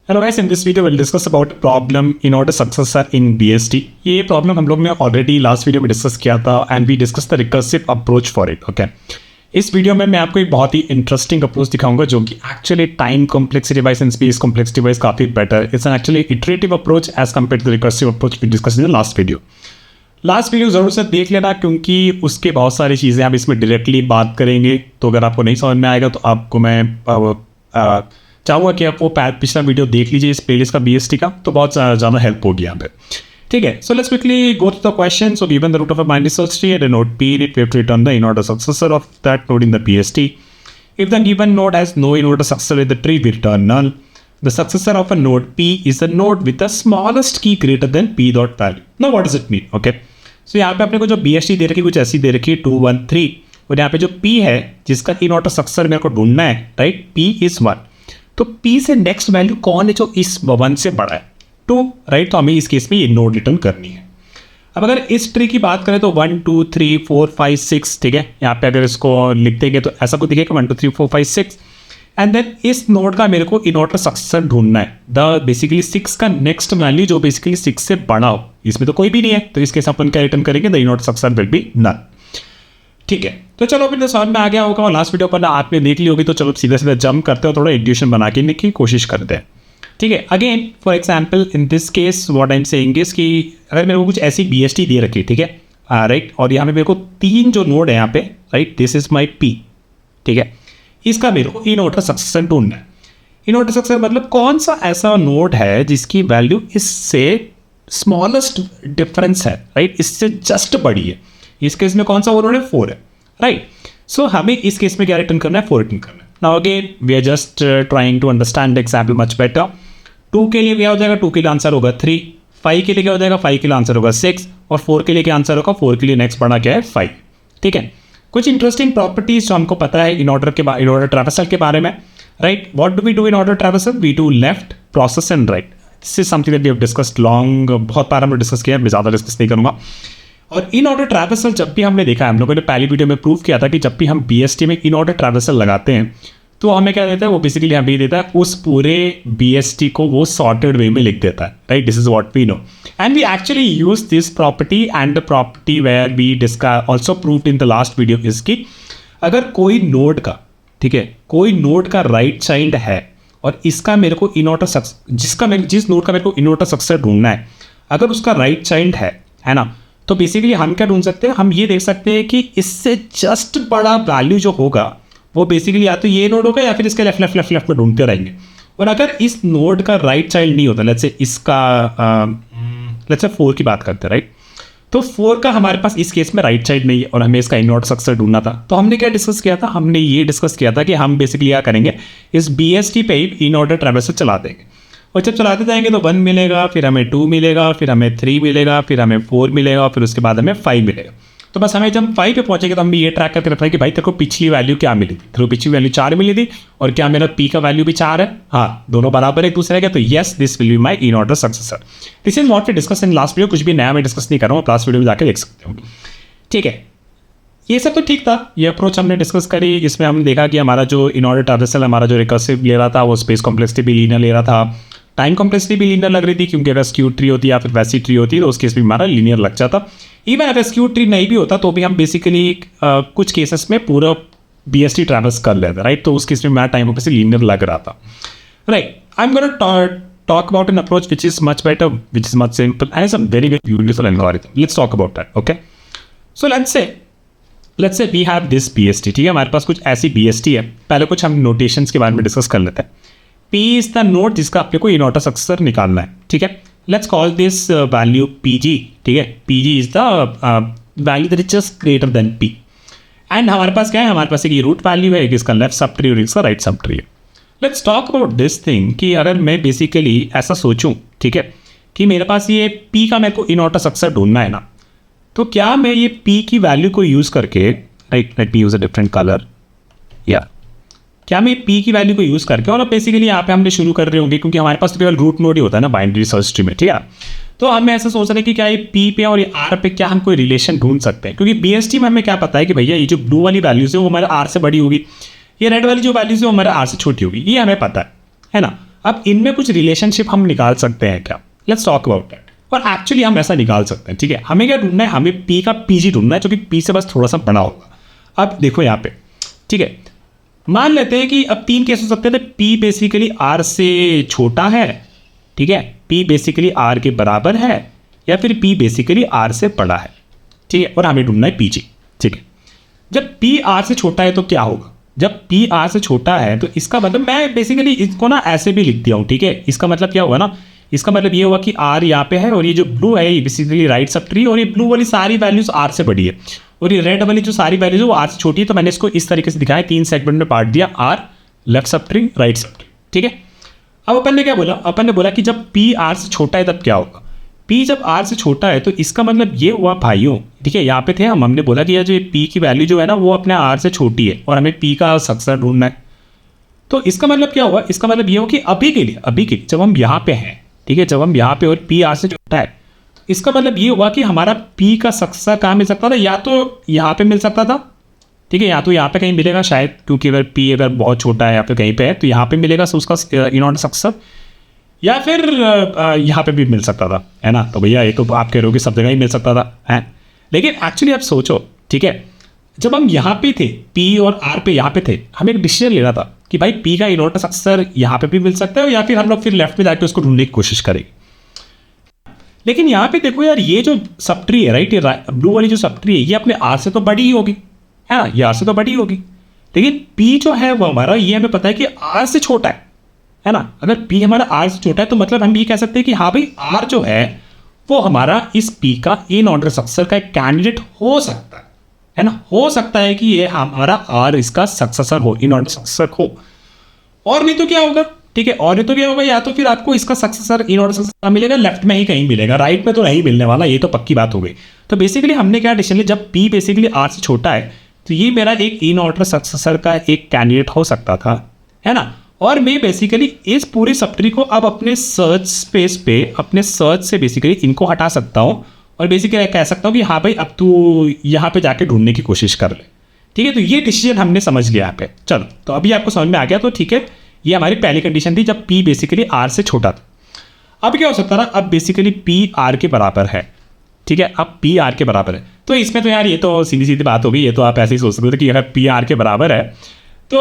Hello guys, in this video we'll discuss about problem in order successor in BST. ये problem हम लोग ने already last video में discuss किया था and we discuss the recursive approach for it. Okay, इस वीडियो में मैं आपको एक बहुत ही इंटरेस्टिंग अप्रोच दिखाऊंगा जो कि actually time complexity wise and space complexity wise काफी better. It's an actually iterative approach as compare to the recursive approach we discuss in the last video. Last video जरूर से देख लेना क्योंकि उसके बहुत सारी चीज़ें हम इसमें डायरेक्टली बात करेंगे. तो अगर आपको नहीं समझ में आएगा तो आपको मैं चाहूँगा कि आप वो पिछला वीडियो देख लीजिए इस प्लेलिस्ट का बीएसटी का, तो बहुत ज़्यादा हेल्प होगी यहाँ पे. ठीक है, so let's quickly go to the question. So given the root of a binary search tree at a node P, it we have to return the in-order successor of that node in the BST. If the given node has no in-order successor in the tree, we return null. The successor of a node P is a node with the smallest key greater than P dot value. Now what does it mean? Okay, so यहाँ पे अपने को जो BST दे रखी है कुछ ऐसी दे रखी है 2 1 3, और यहाँ पे जो P है जिसका in-order successor मेरे को ढूंढना है, राइट, P is 1. तो P से नेक्स्ट वैल्यू कौन है जो इस 1 से बड़ा है? 2, राइट. तो हमें इस केस में ये नोड रिटर्न करनी है. अब अगर इस ट्री की बात करें तो 1 2 3 4 5 6, ठीक है, यहाँ पे अगर इसको लिख देंगे तो ऐसा कुछ दिखेगा 1 2 3 4 5 6. एंड देन इस नोड का मेरे को इनऑर्डर सक्सेसर ढूंढना है. द बेसिकली 6 का नेक्स्ट वैल्यू जो बेसिकली 6 से बड़ा हो. इसमें तो कोई भी नहीं है तो इस केस अपन क्या रिटर्न करेंगे? The inorder successor will be null. ठीक है, तो चलो अभी तो समझ में आ गया होगा और लास्ट वीडियो पर आपने देख ली होगी. तो चलो सीधा सीधा जंप करते हो, थोड़ा इंट्यूशन बना के लिखने की कोशिश करते हैं. ठीक है, again for example in this case what I am saying is कि अगर मेरे को कुछ ऐसी BST दे रखी है, ठीक है, राइट, और यहाँ पे मेरे को 3 जो नोड है यहाँ पे, right, this is my P, ठीक है, इसका मेरे को इनऑर्डर सक्सेसर ढूंढना है. इनऑर्डर सक्सेसर मतलब कौन सा ऐसा नोड है जिसकी वैल्यू इससे स्मॉलेस्ट डिफरेंस है, राइट, इससे जस्ट बड़ी है. इस केस में कौन सा वो नोड है? 4 है, राइट. सो हमें इस केस में क्या रिटर्न करना है? 4 रिटर्न करना है. Now again we are just trying to understand the example much better. 2 के लिए क्या हो जाएगा? 2 के लिए आंसर होगा 3. 5 के लिए क्या हो जाएगा? 5 के लिए आंसर होगा 6. और 4 के लिए क्या आंसर होगा? 4 के लिए नेक्स्ट बड़ा क्या है? 5. ठीक है, कुछ इंटरेस्टिंग प्रॉपर्टीज जो हमको पता है इन ऑर्डर ट्रैवर्सल के बारे में, right. What do we do in order traversal? We do left, process and right. This is something that we have discussed long, बहुत बार हमने डिस्कस किया है, मैं ज़्यादा डिस्कस नहीं करूँगा. और इन ऑर्डर ट्रैवर्सल जब भी हमने देखा है, हम लोगों ने पहली वीडियो में प्रूव किया था कि जब भी हम BST में इन ऑर्डर ट्रैवर्सल लगाते हैं तो हमें क्या देता है? वो बेसिकली हमें देता है उस पूरे BST को वो सॉर्टेड वे में लिख देता है, right. This is what we know and we actually use this property and the property where we discuss also proved in the last video is कि अगर कोई नोड का, ठीक है, कोई नोड का राइट चाइल्ड है और इसका मेरे को इनऑर्डर जिस नोड का मेरे को इनऑर्डर सक्सेसर ढूंढना है, अगर उसका राइट चाइल्ड है ना, तो बेसिकली हम क्या ढूंढ सकते हैं? हम ये देख सकते हैं कि इससे जस्ट बड़ा वैल्यू जो होगा वो बेसिकली या तो ये नोड होगा या फिर इसके लेफ्ट में ढूंढते रहेंगे. और अगर इस नोड का राइट चाइल्ड नहीं होता, लेट्स से इसका लेट्स से 4 की बात करते हैं, राइट, तो 4 का हमारे पास इस केस में राइट चाइल्ड नहीं है और हमें इसका इनऑर्डर सक्सेसर ढूंढना था. तो हमने क्या डिस्कस किया था? हमने ये डिस्कस किया था कि हम बेसिकली क्या करेंगे, इस BST पे ही इनऑर्डर ट्रैवर्सल चला देंगे. और जब चलाते जाएंगे तो 1 मिलेगा, फिर हमें 2 मिलेगा, फिर हमें 3 मिलेगा, फिर हमें 4 मिलेगा, फिर उसके बाद हमें 5 मिलेगा. तो बस हमें जब 5 पे पहुंचेंगे तो हम ये ट्रैक करके रखना है कि भाई तेरे को पिछली वैल्यू क्या मिली थी? तेरे को पिछली वैल्यू 4 मिली थी और क्या मेरा P का वैल्यू भी 4 है? हाँ, दोनों बराबर एक दूसरे का. तो yes, this will be my in order successor. This is what we discuss in last video. कुछ भी नया मैं डिस्कस नहीं कर रहा हूँ, लास्ट वीडियो में जाकर देख सकते हो. ठीक है, ये सब तो ठीक था. ये अप्रोच हमने डिस्कस करी. इसमें हमने देखा कि हमारा जो इन ऑर्डर ट्रैवर्सल हमारा जो रिकर्सिव ले रहा था वो स्पेस कॉम्प्लेक्सिटी भी लीनियर ले रहा था. टाइम कॉम्प्लेक्सिटी भी लीनियर लग रही थी क्योंकि अगर स्क्यू ट्री होती या फिर वैसी ट्री होती तो उस केस में हमारा लीनियर लग जाता. इवन अगर स्क्यू ट्री नहीं भी होता तो भी हम बेसिकली कुछ केसेस में पूरा BST ट्रैवर्स कर लेते, राइट. तो उस केस में हमारा टाइम कॉम्प्लेक्सिटी लीनियर लग रहा था, right. I am gonna talk about an approach which is much better, which is much simple and is a very very beautiful algorithm. Let's talk about that. Okay, so let's say we have this BST, ठीक है, हमारे पास कुछ ऐसी BST है. पहले कुछ हम notations के बारे में डिस्कस कर लेते हैं. P इज द नोड जिसका अपने को इनऑर्डर सक्सेसर निकालना है, ठीक है. Let's call this value PG, ठीक है. PG is the value that is just greater than P. And हमारे पास क्या है? हमारे पास एक ये रूट वैल्यू है, एक इसका लेफ्ट सब ट्री और इसका राइट सब ट्री है. Let's talk about this thing कि अगर मैं बेसिकली ऐसा सोचूं, ठीक है, कि मेरे पास ये P का मेरे को इनऑर्डर सक्सेसर ढूंढना है ना, तो क्या मैं ये P की वैल्यू को यूज़ करके, right, let me use a different colour, या क्या मैं P की वैल्यू को यूज़ करके, और अब यहाँ पे हमने शुरू कर रहे होंगे क्योंकि हमारे पास तो केवल रूट नोड ही होता है ना बाइनरी सर्च ट्री में, ठीक है. तो हमें ऐसा सोच रहे हैं कि क्या ये P पे और ये R पे क्या हम कोई रिलेशन ढूंढ सकते हैं, क्योंकि BST में हमें क्या पता है कि भैया ये जो ब्लू वाली वैल्यूज है वो हमारे R से बड़ी होगी, ये रेड वाली जो वैल्यूज है वो हमारे R से छोटी होगी, ये हमें पता है ना. अब इनमें कुछ रिलेशनशिप हम निकाल सकते हैं क्या? Let's talk about that. और एक्चुअली हम ऐसा निकाल सकते हैं, ठीक है। हमें क्या ढूंढना है? हमें पी का पीजी ढूंढना है जो कि पी से बस थोड़ा सा बड़ा होगा। अब देखो यहाँ पे, ठीक है, मान लेते हैं कि अब 3 केस हो सकते थे। पी बेसिकली आर से छोटा है, ठीक है, पी बेसिकली आर के बराबर है, या फिर पी बेसिकली आर से बड़ा है, ठीक है, और हमें ढूंढना है पीजी, ठीक है। जब पी आर से छोटा है तो क्या होगा? जब पी आर से छोटा है तो इसका मतलब, मैं बेसिकली इसको ना ऐसे भी लिख दिया हूँ, ठीक है। इसका मतलब क्या हुआ ना, इसका मतलब ये हुआ कि आर यहाँ पे है और ये जो ब्लू है ये बेसिकली राइट सब ट्री, और ये ब्लू वाली सारी वैल्यूज आर से बड़ी है, और ये रेड वाली जो सारी वैल्यूज है वो आर से छोटी है। तो मैंने इसको इस तरीके से दिखाया, 3 सेगमेंट में बांट दिया, our left subtree, right subtree, ठीक है। अब अपन ने क्या बोला? अपन ने बोला कि जब पी आर से छोटा है तब क्या होगा? पी जब आर से छोटा है तो इसका मतलब ये हुआ भाइयों, ठीक है, यहाँ पे थे हमने बोला कि यार जो पी की वैल्यू जो है ना वो अपने आर से छोटी है और हमें पी का सक्सेसर ढूंढना है। तो इसका मतलब क्या हुआ? इसका मतलब ये हो कि अभी के लिए जब हम यहाँ पे हैं, ठीक है, जब हम यहाँ पे और पी आर से छोटा है, इसका मतलब ये हुआ कि हमारा पी का सक्सेसर कहाँ मिल सकता था? या तो यहाँ पे मिल सकता था, ठीक है, या तो यहाँ पे कहीं मिलेगा शायद, क्योंकि अगर पी अगर बहुत छोटा है या फिर कहीं पे है तो यहाँ पे मिलेगा उसका इन ऑर्डर सक्सेसर, या फिर यहाँ पे भी मिल सकता था, है ना। तो भैया ये तो आप कह रहे हो कि सब जगह ही मिल सकता था, है। लेकिन एक्चुअली आप सोचो, ठीक है, जब हम यहाँ पे थे, पी और आर पे यहाँ पे थे, हमें एक डिसीजन लेना था कि भाई पी का इन ऑर्डर सक्सेसर यहाँ पे भी मिल सकता है, या फिर हम लोग फिर लेफ्ट में जाके उसको ढूंढने की कोशिश करेंगे। लेकिन यहाँ पे देखो यार, ये जो सब ट्री है, राइट, ये ब्लू वाली जो सब ट्री है, ये अपने आर से तो बड़ी ही होगी, है ना, ये आर से तो बड़ी होगी। लेकिन पी जो है वो हमारा, ये हमें पता है कि आर से छोटा है ना। अगर पी हमारा आर से छोटा है तो मतलब हम ये कह सकते हैं कि हाँ भाई आर जो है वो हमारा इस पी का इन ऑर्डर सक्सेसर का एक कैंडिडेट हो सकता है ना। हो सकता है कि ये हमारा आर इसका सक्सेसर हो, इन ऑर्डर सक्सेसर हो, और नहीं तो क्या होगा, ठीक है, और नहीं तो क्या होगा, या तो फिर आपको इसका सक्सेसर इन ऑर्डर सक्सेसर मिलेगा लेफ्ट में ही कहीं मिलेगा, राइट में तो नहीं मिलने वाला, ये तो पक्की बात हो गई। तो बेसिकली हमने क्या डिसीजन लिया, जब पी बेसिकली आर से छोटा है तो ये मेरा एक इन ऑर्डर सक्सेसर का एक कैंडिडेट हो सकता था, है ना। और मैं बेसिकली इस पूरी सब ट्री को अब अपने सर्च स्पेस पे, अपने सर्च से बेसिकली इनको हटा सकता हूँ और बेसिकली कह सकता हूँ कि हाँ भाई अब तू यहाँ पे जाके ढूंढने की कोशिश कर ले, ठीक है। तो ये डिसीजन हमने समझ लिया यहाँ पे। चलो, तो अभी आपको समझ में आ गया, तो ठीक है, ये हमारी पहली कंडीशन थी जब पी बेसिकली आर से छोटा था। अब क्या हो सकता था? अब बेसिकली पी आर के बराबर है, ठीक है, अब पी आर के बराबर है। तो इसमें तो यार ये तो सीधी सीधी बात होगी, ये तो आप ऐसे ही सोच सकते थे कि अगर पी आर के बराबर है तो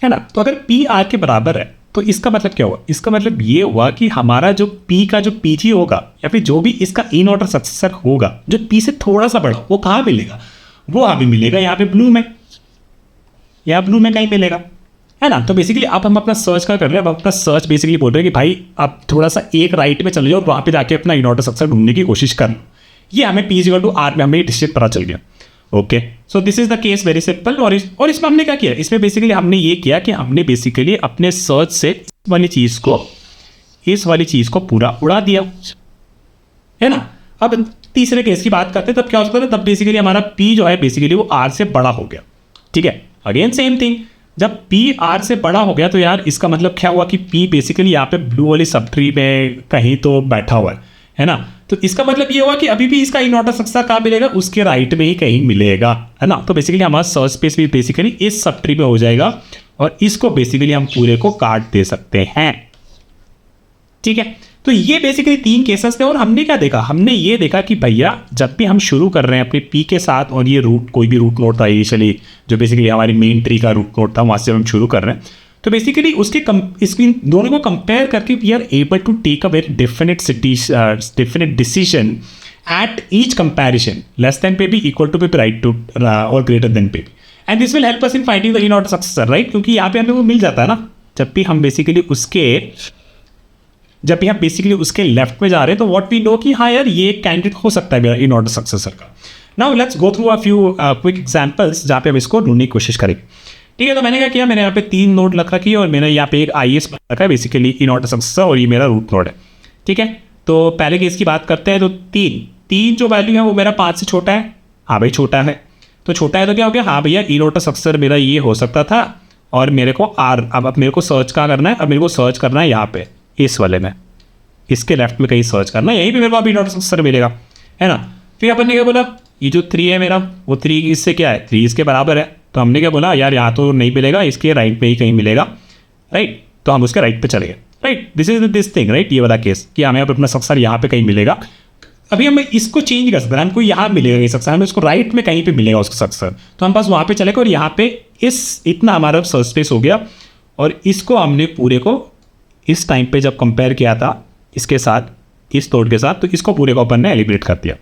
है ना। तो अगर पी आर के बराबर है तो इसका मतलब क्या हुआ? इसका मतलब ये हुआ कि हमारा जो पी का जो पीजी होगा, या फिर जो भी इसका इन ऑर्डर सक्सेसर होगा जो पी से थोड़ा सा बड़ा, वो कहाँ मिलेगा? वो अभी मिलेगा यहाँ पे ब्लू में, या ब्लू में कहीं मिलेगा, है ना। तो बेसिकली अब हम अपना सर्च कर रहे हैं, अब अपना सर्च बेसिकली बोल रहे हैं कि भाई आप थोड़ा सा एक राइट में चले जाओ और वहाँ पे जाके अपना इन ऑर्डर सक्सेसर ढूंढने की कोशिश कर लो। ये हमें पी इक्वल टू आर में हमें डिसीजन पता चल गया। Okay, so this is the case, very simple. और इसमें हमने क्या किया? इसमें बेसिकली हमने ये किया कि हमने बेसिकली अपने सर्च से इस वाली चीज़ को पूरा उड़ा दिया, है ना। अब तीसरे केस की बात करते हैं, तब क्या हो सकता है? तब बेसिकली हमारा पी जो है बेसिकली वो आर से बड़ा हो गया, ठीक है। अगेन सेम थिंग, जब पी आर से बड़ा हो गया तो यार इसका मतलब क्या हुआ कि पी बेसिकली यहाँ पे ब्लू वाली सब ट्री में कहीं तो बैठा हुआ है ना। तो इसका मतलब ये हुआ कि अभी भी इसका इन ऑर्डर सक्सेसर कहाँ मिलेगा? उसके राइट में ही कहीं मिलेगा, है ना। तो बेसिकली हमारा सर्च स्पेस भी बेसिकली इस सब ट्री में हो जाएगा और इसको बेसिकली हम पूरे को काट दे सकते हैं, ठीक है। तो ये बेसिकली 3 केसेस थे। और हमने क्या देखा? हमने ये देखा कि भैया जब भी हम शुरू कर रहे हैं अपने पी के साथ, और ये रूट कोई भी रूट नोड था इनिशियली जो बेसिकली हमारी मेन ट्री का रूट नोड था, वहाँ से हम शुरू कर रहे हैं, तो बेसिकली उसके इसकी दोनों को कंपेयर करके we are able to take a very definite decision at each comparison, less than P भी, equal to P, right to और ग्रेटर देन पे भी, and this will help us in finding the in order successor, right. क्योंकि यहाँ पे हमें वो मिल जाता है ना, जब भी हम बेसिकली उसके लेफ्ट में जा रहे हैं तो व्हाट वी नो कि हाँ यार ये कैंडिडेट हो सकता है मेरा इन ऑर्डर सक्सेसर का। Now let's go through a few quick examples जहाँ पे हम इसको ढूंढने की कोशिश करेंगे, ठीक है। तो मैंने क्या किया? मैंने यहाँ पे 3 नोड रख रखी है और मैंने यहाँ पे एक IS रखा है बेसिकली इन ऑर्डर सक्सेसर, और ये मेरा रूट नोड है, ठीक है। तो पहले केस की बात करते हैं। तो 3 जो वैल्यू है वो मेरा 5 से छोटा है, हाँ भाई छोटा है। तो छोटा है तो क्या हो गया? हाँ भैया इन ऑर्डर सक्सेसर मेरा ये हो सकता था, और मेरे को आर, अब मेरे को सर्च कहाँ करना है? अब मेरे को सर्च करना है यहाँ पे इस वाले में, इसके लेफ्ट में कहीं सर्च करना है, यहीं पे मेरे को इन ऑर्डर सक्सेसर मिलेगा, है ना। फिर अपन ने क्या बोला? ये जो 3 है मेरा, वो 3 इससे क्या है? 3 इसके बराबर है। तो हमने क्या बोला? यार यहाँ तो नहीं मिलेगा, इसके राइट पे ही कहीं मिलेगा, राइट, तो हम उसके राइट पे चले गए, right. This is this thing, right, ये वाला केस कि हमें अपना सक्सेसर यहाँ पे कहीं मिलेगा। अभी हम इसको चेंज कर सकते हैं, हमको यहाँ मिलेगा ये सक्सेसर, हमें उसको राइट में कहीं पे मिलेगा उसका सक्सेसर, तो हम पास वहाँ पे चले गए और यहाँ पे इतना हमारा सर्च स्पेस हो गया। और इसको हमने पूरे को इस टाइम पे जब कंपेयर किया था इसके साथ, इस नोड के साथ, तो इसको पूरे को अपन ने एलिब्रेट कर दिया,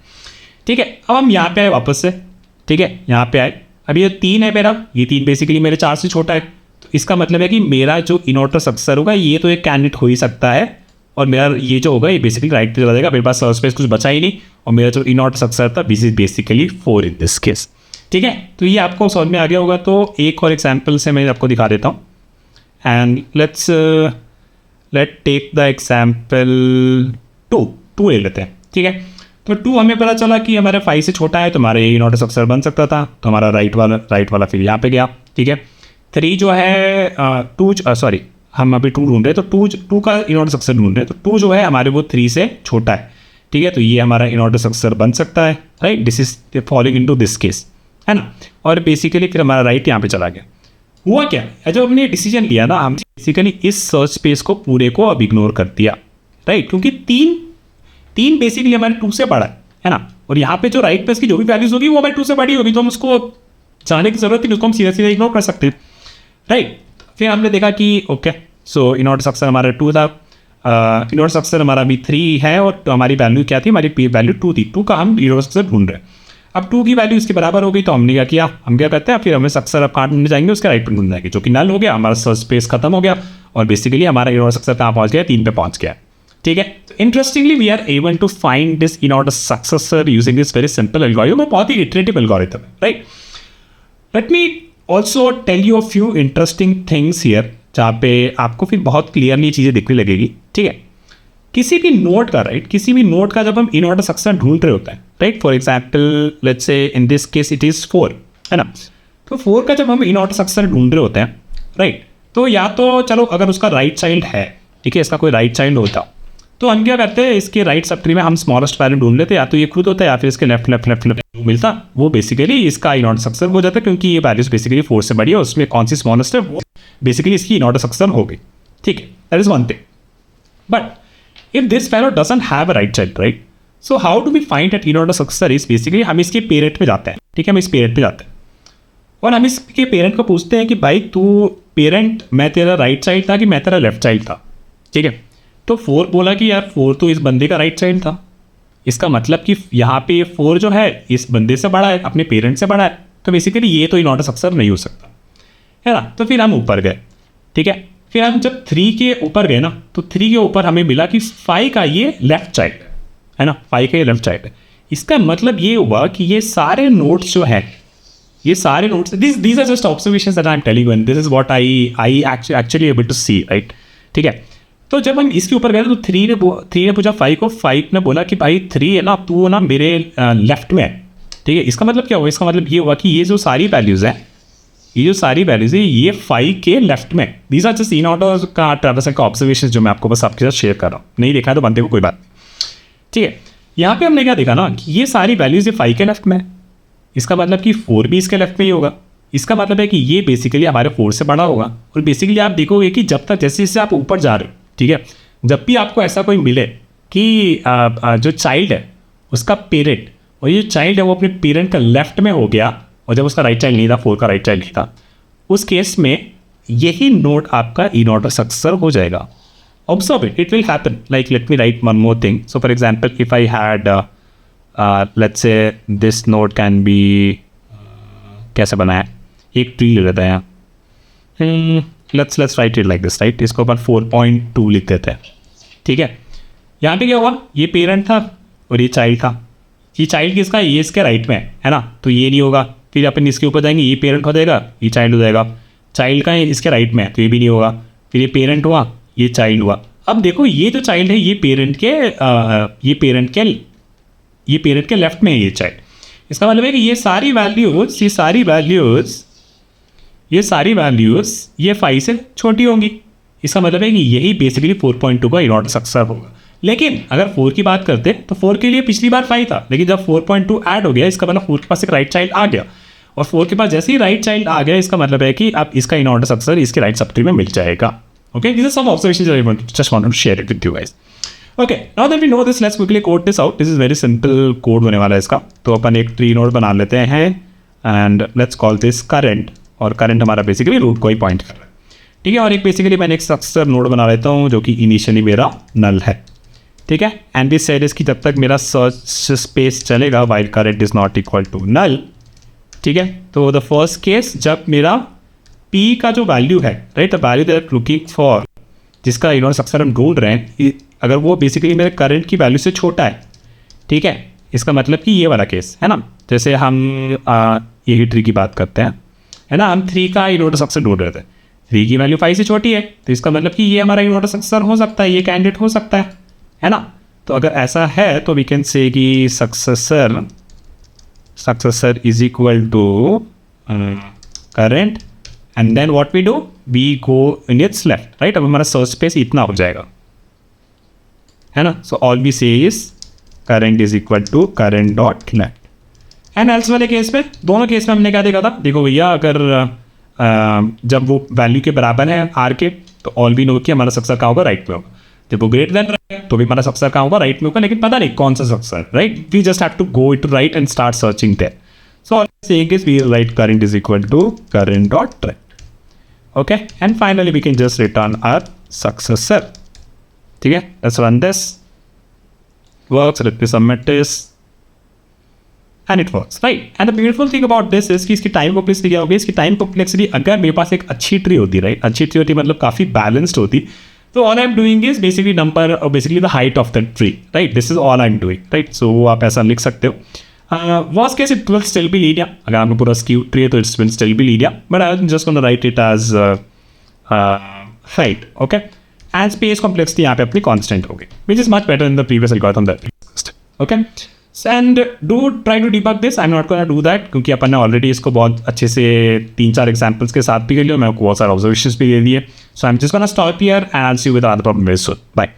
ठीक है। अब हम यहाँ पे आए वापस से, ठीक है, यहाँ पे आए। अब ये 3 है मेरा, ये 3 बेसिकली मेरे 4 से छोटा है, तो इसका मतलब है कि मेरा जो इनऑर्डर सक्सेसर होगा ये तो एक कैंडिडेट हो ही सकता है, और मेरा ये जो होगा ये बेसिकली राइट पे चला जाएगा, मेरे पास सर्च स्पेस कुछ बचा ही नहीं, और मेरा जो इनऑर्डर सक्सेसर था this is basically 4 in this case, ठीक है। तो ये आपको समझ में आ गया होगा। तो एक और एग्जाम्पल से मैं आपको दिखा देता हूँ, and let take the example 2 ले लेते हैं, ठीक है। तो 2 हमें पता चला कि हमारे 5 से छोटा है, तो हमारा ये इनऑर्डर सक्सेसर बन सकता था, तो हमारा राइट वाला फिर यहाँ पे गया, ठीक है। 3 जो है 2 सॉरी हम अभी 2 ढूंढ रहे हैं, तो 2 का इनऑर्डर सक्सेसर ढूंढ रहे हैं, तो 2 जो है हमारे वो 3 से छोटा है, ठीक है। तो ये हमारा इनऑर्डर सक्सेसर बन सकता है, right, this is following into this case, है ना। और बेसिकली फिर हमारा राइट यहाँ पे चला गया। हुआ क्या, जब हमने डिसीजन लिया ना, हम बेसिकली इस सर्च स्पेस को पूरे को अब इग्नोर कर दिया, राइट, क्योंकि 3 बेसिकली हमारे 2 से बड़ा है ना, और यहाँ पे जो राइट पे इसकी जो भी वैल्यूज होगी वो हमारे 2 से बड़ी होगी, तो हम उसको जाने की जरूरत नहीं, उसको हम सीधा इग्नोर कर सकते हैं, राइट। फिर हमने देखा कि ओके, सो इनऑर्डर सक्सेसर हमारा 2 था, इनऑर्डर सक्सेसर हमारा अभी 3 है, और तो हमारी वैल्यू क्या थी, हमारी वैल्यू 2 थी, 2 का हम इनऑर्डर सक्सेसर ढूंढ रहे हैं। अब 2 की वैल्यू इसके बराबर हो गई, तो हमने क्या किया, हम क्या करते हैं, फिर हमें सक्सेसर अब कहाँ ढूंढने जाएंगे, उसके राइट पे ढूंढ जाएंगे, जो कि नल हो गया, हमारा सर्च स्पेस खत्म हो गया, और बेसिकली हमारा इनऑर्डर सक्सेसर कहाँ पहुँच गया, 3 पे पहुँच गया, ठीक है। तो interestingly we are able to find this inorder successor using this very simple algorithm, बहुत ही इटरेटिव एल्गोरिथम है, right. Let me also tell you a few interesting things here, जहाँ पे आपको फिर बहुत क्लियरली चीज़ें दिखने लगेगी, ठीक है। किसी भी नोड का, राइट, किसी भी नोड का जब हम इनऑर्डर सक्सेसर ढूंढ रहे होते हैं, right, for example let's say in this case it is 4, है ना। तो 4 का जब हम इनऑर्डर सक्सेसर ढूंढ रहे होते हैं, राइट, तो या तो चलो अगर उसका राइट चाइल्ड है, ठीक है, इसका कोई राइट चाइल्ड होता, तो हम क्या करते हैं, इसके राइट सब ट्री में हम स्मॉलेस्ट वैल्यू ढूंढ लेते, या तो ये खुद होता है या फिर इसके लेफ्ट मिलता, वो बेसिकली इसका इनऑर्डर सक्सेसर हो जाता है, क्योंकि ये वैल्यूज बेसिकली 4 से बड़ी है, उसमें कौन सी स्मॉलेस्ट है वो बेसिकली इसकी इनऑर्डर सक्सेसर हो गई, ठीक है, that is one thing. But if this fellow doesn't have a right child, right, so how to be find that inorder successor is basically हम इसके पेरेंट पे जाते हैं, ठीक है, हम इस पेरेंट पे जाते हैं और हम इसके पेरेंट को पूछते हैं कि भाई तू पेरेंट, मैं तेरा राइट चाइल्ड था कि मैं तेरा लेफ्ट चाइल्ड था, ठीक है। तो 4 बोला कि यार 4 तो इस बंदे का राइट चाइल्ड था, इसका मतलब कि यहाँ पे 4 जो है इस बंदे से बड़ा है, अपने पेरेंट से बड़ा है, तो बेसिकली ये तो इनऑर्डर सक्सेसर नहीं हो सकता, है ना। तो फिर हम ऊपर गए, ठीक है। फिर हम जब 3 के ऊपर गए ना, तो 3 के ऊपर हमें मिला कि 5 का ये लेफ्ट चाइल्ड है ना, 5 का ये लेफ्ट चाइल्ड है। इसका मतलब ये हुआ कि ये सारे नोट्स जो है, ये सारे notes, these are just observations that I'm telling you and this is what I actually able to see, right, ठीक है। तो जब हम इसके ऊपर गए तो 3 ने पूछा 5 को, 5 ने बोला कि भाई 3 है ना, तू ना मेरे लेफ्ट में है, ठीक है। इसका मतलब क्या हुआ, इसका मतलब ये हुआ कि ये जो सारी वैल्यूज़ है, ये जो सारी वैल्यूज़ है ये 5 के लेफ्ट में। दीज आर जस्ट इनऑर्डर का ट्रैवर्स का ऑब्जर्वेशन जो मैं आपको बस आपके साथ शेयर कर रहा हूँ, नहीं देखा है तो बनते को कोई बात, ठीक है। यहाँ पे हमने क्या देखा ना कि ये सारी वैल्यूज़ ये 5 के लेफ्ट में है, इसका मतलब कि 4 भी इसके लेफ्ट में ही होगा। इसका मतलब है कि ये बेसिकली हमारे 4 से बड़ा होगा। और बेसिकली आप देखोगे कि जब तक जैसे जैसे आप ऊपर जा रहे हो, ठीक है, जब भी आपको ऐसा कोई मिले कि जो चाइल्ड है उसका पेरेंट, और ये चाइल्ड है वो अपने पेरेंट का लेफ्ट में हो गया, और जब उसका राइट चाइल्ड नहीं था, 4 का राइट चाइल्ड नहीं था, उस केस में यही नोड आपका इनऑर्डर सक्सेसर हो जाएगा। Observe it, it will happen. Like let me right one more thing. So for example if I had let's say this node can be, कैसे बनाया, एक ट्री ले लेते हैं यहाँ, let's write it like this, right, इसको अपन 4.2 लिख देते हैं, ठीक है। यहाँ पे क्या हुआ, ये पेरेंट था और ये चाइल्ड था, ये चाइल्ड किसका है, ये इसके राइट में है ना, तो ये नहीं होगा। फिर अपन इसके ऊपर जाएंगे, ये पेरेंट हो जाएगा, ये चाइल्ड हो जाएगा, चाइल्ड का है इसके राइट में है, तो ये भी नहीं होगा। फिर ये पेरेंट हुआ, ये चाइल्ड हुआ। अब देखो ये जो चाइल्ड है ये पेरेंट के लेफ्ट में है ये चाइल्ड। इसका मतलब है कि ये सारी वैल्यूज़ ये 5 से छोटी होंगी। इसका मतलब है कि यही बेसिकली 4.2 का इनऑर्डर सक्सेसर होगा। लेकिन अगर 4 की बात करते तो 4 के लिए पिछली बार 5 था, लेकिन जब 4.2 ऐड हो गया, इसका मतलब 4 के पास एक राइट चाइल्ड आ गया, और 4 के पास जैसे ही राइट चाइल्ड आ गया, इसका मतलब है कि अब इसका इनऑर्डर सक्सेसर इसके राइट सब ट्री में मिल जाएगा। Okay, these are some observations that I just wanted to share it with you guys. Okay, now that we know this, let's quickly code this out. This is very simple code होने वाला है इसका. तो अपन एक tree node बना लेते हैं and let's call this current. और current हमारा बेसिकली रूट को ही पॉइंट कर रहा है. ठीक है, और एक बेसिकली मैंने एक सक्सेसर नोड बना लेता हूँ जो कि इनिशियली मेरा नल है. ठीक है, एंड भी सेड इसकी जब तक मेरा सर्च स्पेस चलेगा while current is not equal to null. ठीक है, तो द फर्स्ट केस जब मेरा P का जो वैल्यू है, right, the value that looking for, जिसका इन्होंने सक्सेसर हम ढूंढ रहे हैं, अगर वो बेसिकली मेरे करंट की वैल्यू से छोटा है, ठीक है, इसका मतलब कि ये वाला केस है ना, जैसे हम यही ट्री की बात करते हैं, है ना, हम 3 का इन्वर्टर सक्सेसर ढूंढ रहे थे, 3 की वैल्यू 5 से छोटी है, तो इसका मतलब कि ये हमारा इन्वर्टर सक्सेसर हो सकता है, ये कैंडिडेट हो सकता है ना. तो अगर ऐसा है तो वी कैन से कि successor is equal to current and then what we do, we go in its left, right. अब हमारा सर्च स्पेस इतना हो जाएगा, है ना. So all we say is current is equal to current dot left. And else वाले case में, दोनों केस में हमने क्या देखा था, देखो भैया, अगर जब वो वैल्यू के बराबर है आर के, तो ऑल वी नो कि हमारा सक्सेसर कहाँ होगा, राइट में होगा. जब वो ग्रेटर देन है तो भी हमारा सक्सेसर कहाँ होगा, राइट में होगा, लेकिन पता नहीं कौन सा successor, right. We just have to go to right and start searching there. So all saying is we write current is equal to current dot right. Okay, and finally we can just return our successor. ठीक है, let's run this. Works, let me submit this. And it works, right? And the beautiful thing about this is कि इसकी time complexity क्या होगी, इसकी time complexity अगर मेरे पास एक अच्छी ट्री होती, राइट, अच्छी ट्री होती मतलब काफ़ी बैलेंस्ड होती, तो all I am doing is basically number, basically the height of the tree, right. This is all I am doing, right. So वो आप ऐसा लिख सकते हो. Worst case it will still be linear. अगर आपको पूरा स्क्यू ट्री है तो it's will still be linear, but I am just gonna write it as height. Okay, and space complexity यहाँ पे अपनी कॉन्स्टेंट होगी, विच is much better in the previous algorithm that we discussed. Okay, and do try to debug this. I am not gonna do that, क्योंकि अपन ने already इसको बहुत अच्छे से 3-4 एग्जाम्पल्स के साथ भी कर लिया, मैं आपको बहुत सारे ऑब्जर्वेशंस भी दे दिए. So I am just gonna stop here and I will see you with other problem very soon. Bye.